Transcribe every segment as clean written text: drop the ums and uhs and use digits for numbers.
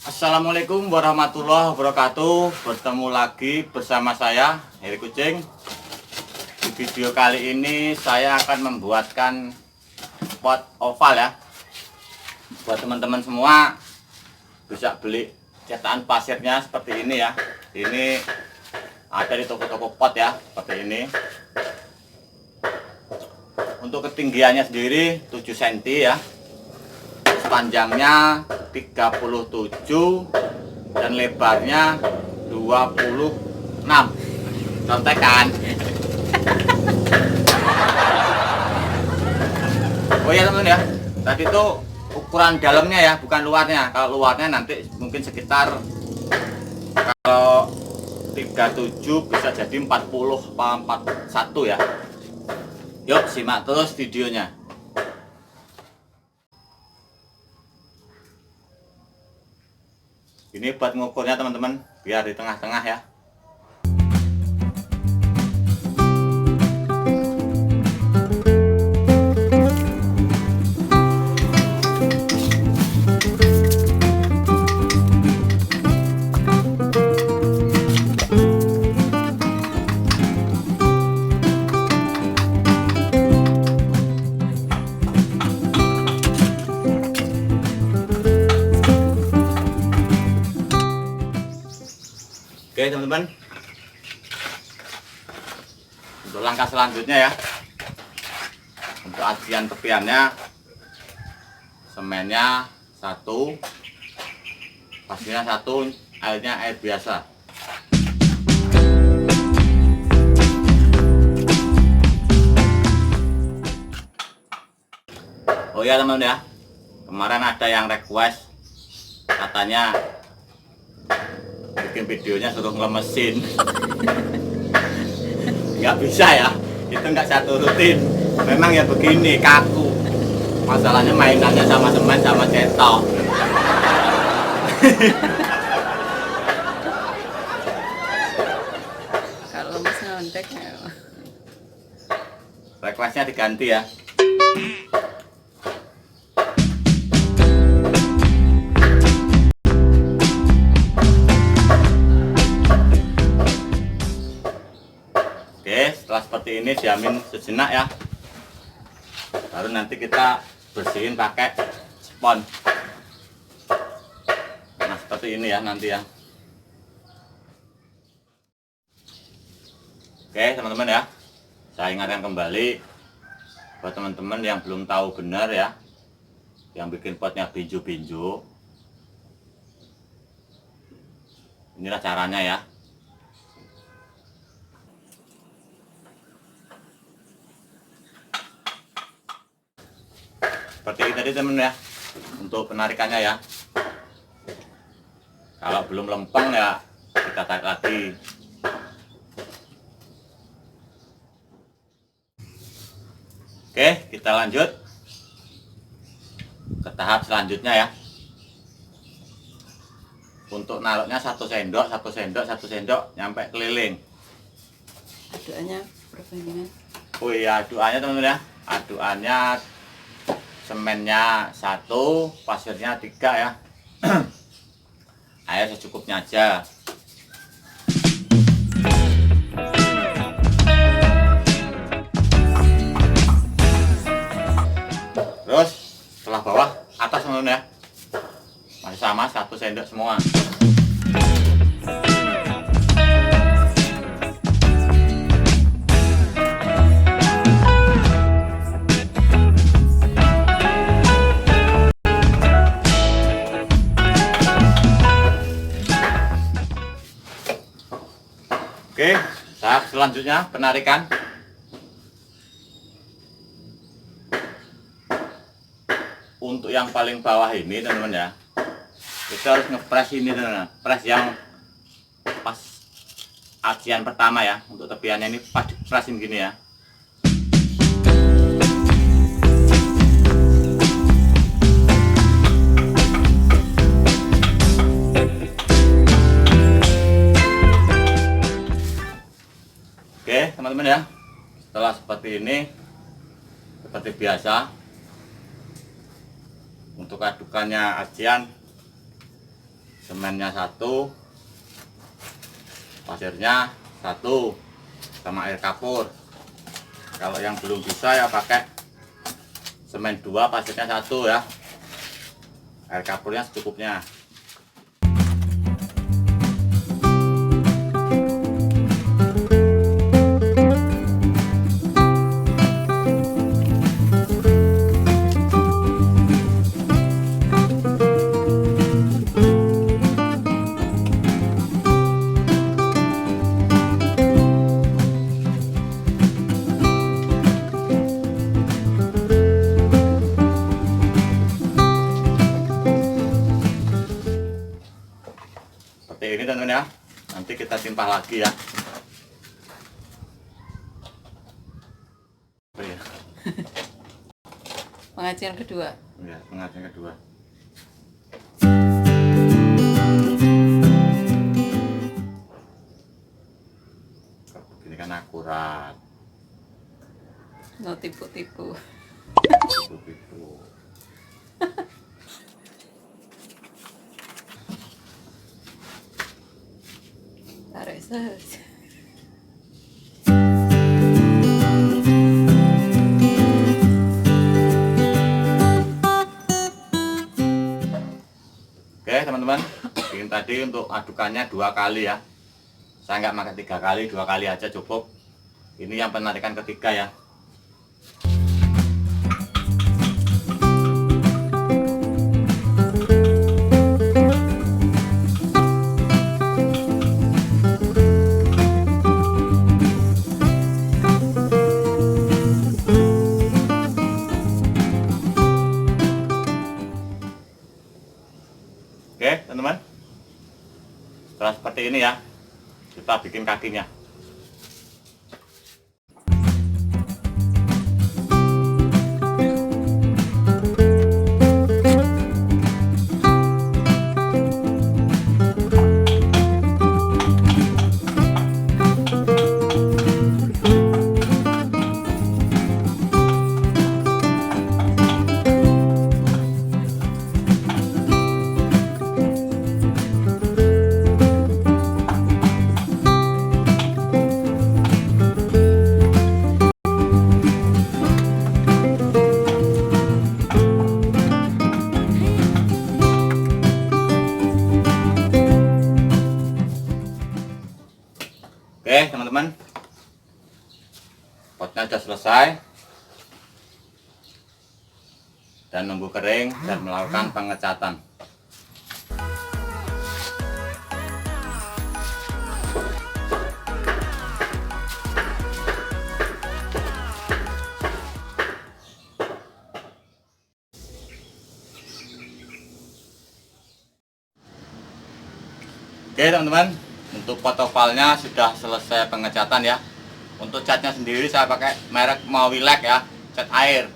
Assalamualaikum warahmatullahi wabarakatuh. Bertemu lagi bersama saya Heri Kucing. Di video kali ini saya akan membuatkan pot oval ya. Buat teman-teman semua bisa beli cetakan pasirnya seperti ini ya. Ini ada di toko-toko pot ya, seperti ini. Untuk ketinggiannya sendiri 7 cm ya. Panjangnya 37 dan lebarnya 26. Contekan. Oh ya teman ya, tadi tuh ukuran dalamnya ya, bukan luarnya. Kalau luarnya nanti mungkin sekitar, kalau 37 bisa jadi 40 apa 41 ya. Yuk simak terus videonya. Ini buat ngukurnya teman-teman, biar di tengah-tengah ya. Oke teman-teman, untuk langkah selanjutnya ya, untuk ajian tepiannya, semennya 1, pasirnya 1, airnya air biasa. Oh ya teman-teman ya, kemarin ada yang request katanya bikin videonya suruh ngelemesin. Nggak bisa ya, itu nggak saya turutin. Memang ya begini, kaku. Masalahnya mainannya sama semen sama cetok. Kalau lemes ngontek ya. Requestnya diganti ya. Oke, setelah seperti ini diamin sejenak ya. Baru nanti kita bersihin pakai spons. Nah seperti ini ya nanti ya. Oke teman-teman ya, saya ingatkan kembali buat teman-teman yang belum tahu benar ya, yang bikin potnya binju-binju, inilah caranya ya. Seperti ini tadi teman ya, untuk penarikannya ya. Kalau belum lempeng ya kita tarik lagi. Oke, kita lanjut ke tahap selanjutnya ya. Untuk naruhnya 1 sendok, 1 sendok, 1 sendok nyampe keliling. Aduannya perbandingan. Oh iya, aduannya teman-teman ya. Aduannya semennya 1, pasirnya 3 ya. Air secukupnya aja. Terus setelah bawah, atas teman-teman ya. Masih sama 1 sendok semua. Oke, tahap selanjutnya penarikan. Untuk yang paling bawah ini teman-teman ya, kita harus ngepres ini teman-teman. Pres yang pas ajian pertama ya. Untuk tepiannya ini pas dipresin gini ya. Oke teman-teman ya, setelah seperti ini, seperti biasa, untuk adukannya ajian semennya 1, pasirnya 1, sama air kapur. Kalau yang belum bisa ya pakai semen 2, pasirnya 1 ya. Air kapurnya secukupnya. Seperti ini teman-teman ya. Nanti kita timpah lagi ya. Oh, ya. Pengajian kedua. Ya, pengajian kedua. Begini kan akurat. No tipu-tipu. Tipu-tipu. Tarik saja. Oke teman-teman, bikin tadi untuk adukannya 2 kali ya. Saya nggak pakai 3 kali, 2 kali aja cukup. Ini yang penarikan ketiga ya. Oke teman-teman, setelah seperti ini ya, kita bikin kakinya. Oke teman-teman, potnya sudah selesai dan nunggu kering dan melakukan pengecatan. Oke teman-teman, untuk pot ovalnya sudah selesai pengecatan ya. Untuk catnya sendiri saya pakai merek Mawilek ya, cat air.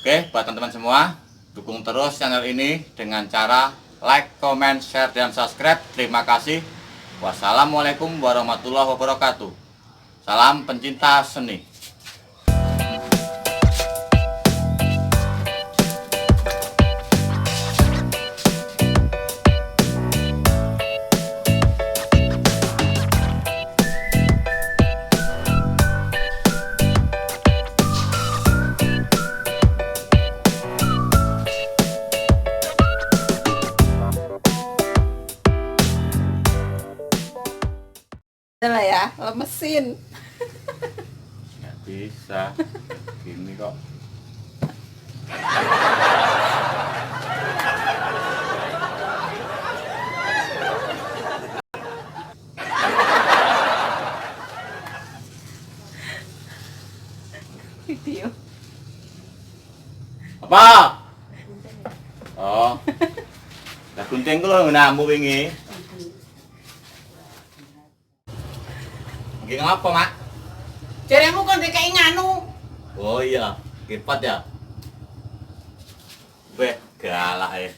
Oke, buat teman-teman semua, dukung terus channel ini dengan cara like, comment, share, dan subscribe. Terima kasih. Wassalamualaikum warahmatullahi wabarakatuh. Salam pencinta seni. Udah ya, lemesin. Nggak bisa, gini kok. Video. Apa? Oh, lah gunting ku lho namu wingi. Nggih ngapa, Mak? Jaremu kon dikai nganu. Oh iya, kipat ya. Beh, galak ya.